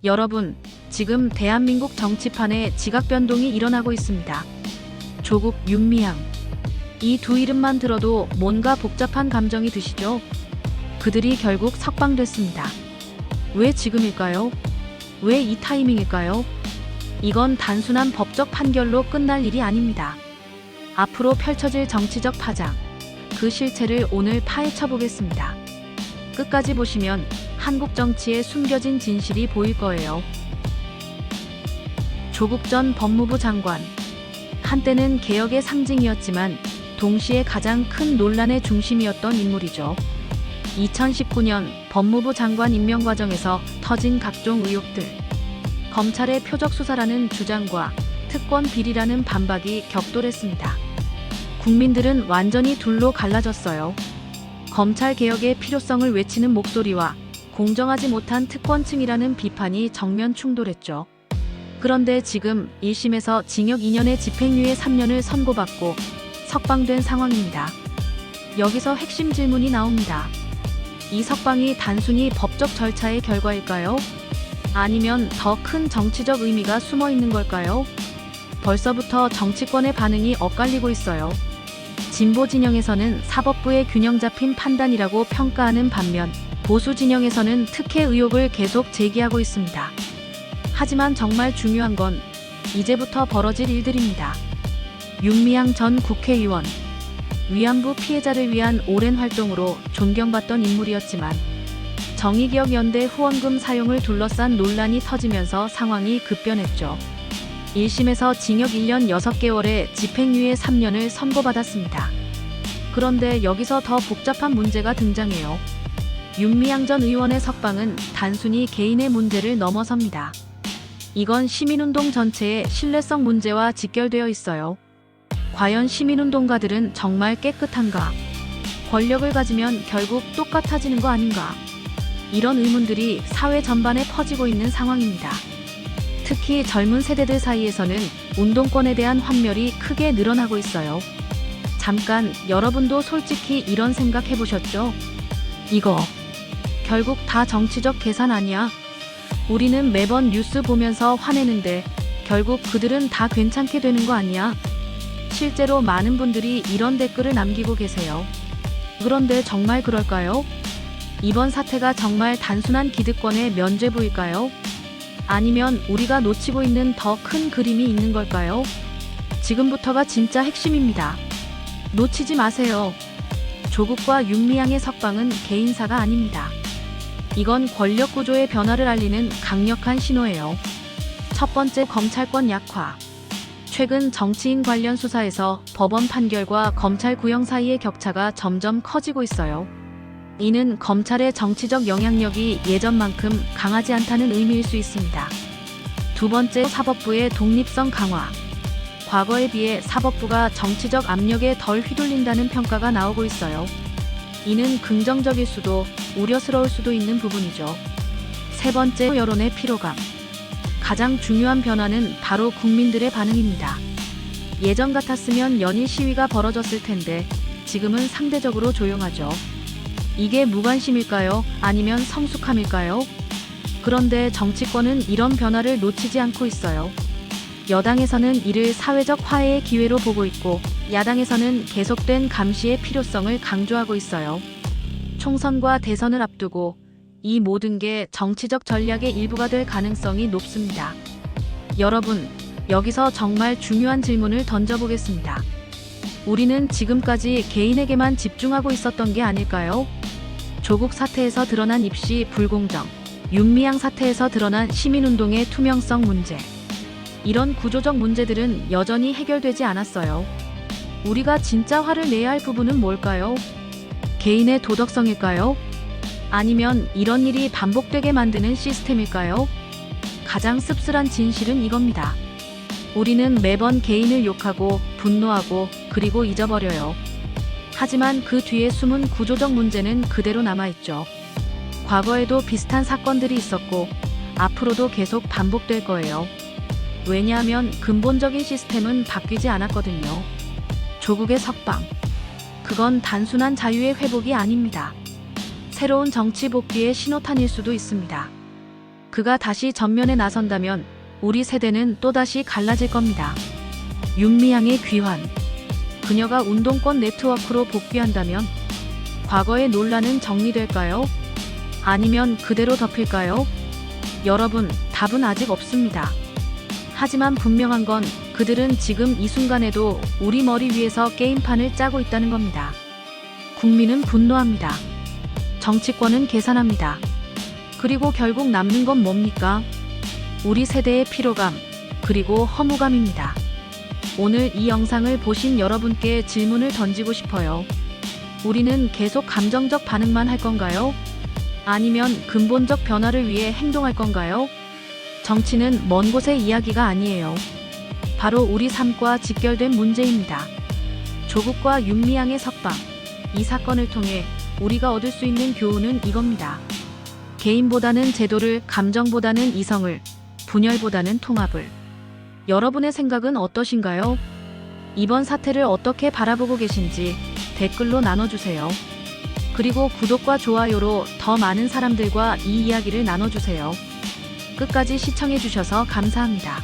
여러분, 지금 대한민국 정치판에 지각 변동이 일어나고 있습니다. 조국, 윤미향. 이 두 이름만 들어도 뭔가 복잡한 감정이 드시죠? 그들이 결국 석방됐습니다. 왜 지금일까요? 왜 이 타이밍일까요? 이건 단순한 법적 판결로 끝날 일이 아닙니다. 앞으로 펼쳐질 정치적 파장, 그 실체를 오늘 파헤쳐 보겠습니다. 끝까지 보시면 한국 정치에 숨겨진 진실이 보일 거예요. 조국 전 법무부 장관. 한때는 개혁의 상징이었지만 동시에 가장 큰 논란의 중심이었던 인물이죠. 2019년 법무부 장관 임명 과정에서 터진 각종 의혹들. 검찰의 표적 수사라는 주장과 특권 비리라는 반박이 격돌했습니다. 국민들은 완전히 둘로 갈라졌어요. 검찰 개혁의 필요성을 외치는 목소리와 공정하지 못한 특권층이라는 비판이 정면 충돌했죠. 그런데 지금 1심에서 징역 2년에 집행유예 3년을 선고받고 석방된 상황입니다. 여기서 핵심 질문이 나옵니다. 이 석방이 단순히 법적 절차의 결과일까요? 아니면 더 큰 정치적 의미가 숨어 있는 걸까요? 벌써부터 정치권의 반응이 엇갈리고 있어요. 진보 진영에서는 사법부의 균형 잡힌 판단이라고 평가하는 반면 보수 진영에서는 특혜 의혹을 계속 제기하고 있습니다. 하지만 정말 중요한 건 이제부터 벌어질 일들입니다. 윤미향 전 국회의원. 위안부 피해자를 위한 오랜 활동으로 존경받던 인물이었지만 정의기억연대 후원금 사용을 둘러싼 논란이 터지면서 상황이 급변했죠. 1심에서 징역 1년 6개월에 집행유예 3년을 선고받았습니다. 그런데 여기서 더 복잡한 문제가 등장해요. 윤미향 전 의원의 석방은 단순히 개인의 문제를 넘어섭니다. 이건 시민운동 전체의 신뢰성 문제와 직결되어 있어요. 과연 시민운동가들은 정말 깨끗한가? 권력을 가지면 결국 똑같아지는 거 아닌가? 이런 의문들이 사회 전반에 퍼지고 있는 상황입니다. 특히 젊은 세대들 사이에서는 운동권에 대한 환멸이 크게 늘어나고 있어요. 잠깐 여러분도 솔직히 이런 생각 해보셨죠? 이거 결국 다 정치적 계산 아니야? 우리는 매번 뉴스 보면서 화내는데 결국 그들은 다 괜찮게 되는 거 아니야? 실제로 많은 분들이 이런 댓글을 남기고 계세요. 그런데 정말 그럴까요? 이번 사태가 정말 단순한 기득권의 면죄부일까요? 아니면 우리가 놓치고 있는 더 큰 그림이 있는 걸까요? 지금부터가 진짜 핵심입니다. 놓치지 마세요. 조국과 윤미향의 석방은 개인사가 아닙니다. 이건 권력 구조의 변화를 알리는 강력한 신호예요. 첫 번째, 검찰권 약화. 최근 정치인 관련 수사에서 법원 판결과 검찰 구형 사이의 격차가 점점 커지고 있어요. 이는 검찰의 정치적 영향력이 예전만큼 강하지 않다는 의미일 수 있습니다. 두 번째, 사법부의 독립성 강화. 과거에 비해 사법부가 정치적 압력에 덜 휘둘린다는 평가가 나오고 있어요. 이는 긍정적일 수도 우려스러울 수도 있는 부분이죠. 세 번째, 여론의 피로감. 가장 중요한 변화는 바로 국민들의 반응입니다. 예전 같았으면 연일 시위가 벌어졌을 텐데 지금은 상대적으로 조용하죠. 이게 무관심일까요? 아니면 성숙함일까요? 그런데 정치권은 이런 변화를 놓치지 않고 있어요. 여당에서는 이를 사회적 화해의 기회로 보고 있고 야당에서는 계속된 감시의 필요성을 강조하고 있어요. 총선과 대선을 앞두고 이 모든 게 정치적 전략의 일부가 될 가능성이 높습니다. 여러분, 여기서 정말 중요한 질문을 던져보겠습니다. 우리는 지금까지 개인에게만 집중하고 있었던 게 아닐까요? 조국 사태에서 드러난 입시 불공정, 윤미향 사태에서 드러난 시민운동의 투명성 문제. 이런 구조적 문제들은 여전히 해결되지 않았어요. 우리가 진짜 화를 내야 할 부분은 뭘까요? 개인의 도덕성일까요? 아니면 이런 일이 반복되게 만드는 시스템일까요? 가장 씁쓸한 진실은 이겁니다. 우리는 매번 개인을 욕하고 분노하고 그리고 잊어버려요. 하지만 그 뒤에 숨은 구조적 문제는 그대로 남아있죠. 과거에도 비슷한 사건들이 있었고 앞으로도 계속 반복될 거예요. 왜냐하면 근본적인 시스템은 바뀌지 않았거든요. 조국의 석방. 그건 단순한 자유의 회복이 아닙니다. 새로운 정치 복귀의 신호탄일 수도 있습니다. 그가 다시 전면에 나선다면 우리 세대는 또다시 갈라질 겁니다. 윤미향의 귀환. 그녀가 운동권 네트워크로 복귀한다면 과거의 논란은 정리될까요? 아니면 그대로 덮일까요? 여러분, 답은 아직 없습니다. 하지만 분명한 건 그들은 지금 이 순간에도 우리 머리 위에서 게임판을 짜고 있다는 겁니다. 국민은 분노합니다. 정치권은 계산합니다. 그리고 결국 남는 건 뭡니까? 우리 세대의 피로감, 그리고 허무감입니다. 오늘 이 영상을 보신 여러분께 질문을 던지고 싶어요. 우리는 계속 감정적 반응만 할 건가요? 아니면 근본적 변화를 위해 행동할 건가요? 정치는 먼 곳의 이야기가 아니에요. 바로 우리 삶과 직결된 문제입니다. 조국과 윤미향의 석방. 이 사건을 통해 우리가 얻을 수 있는 교훈은 이겁니다. 개인보다는 제도를, 감정보다는 이성을, 분열보다는 통합을. 여러분의 생각은 어떠신가요? 이번 사태를 어떻게 바라보고 계신지 댓글로 나눠주세요. 그리고 구독과 좋아요로 더 많은 사람들과 이 이야기를 나눠주세요. 끝까지 시청해주셔서 감사합니다.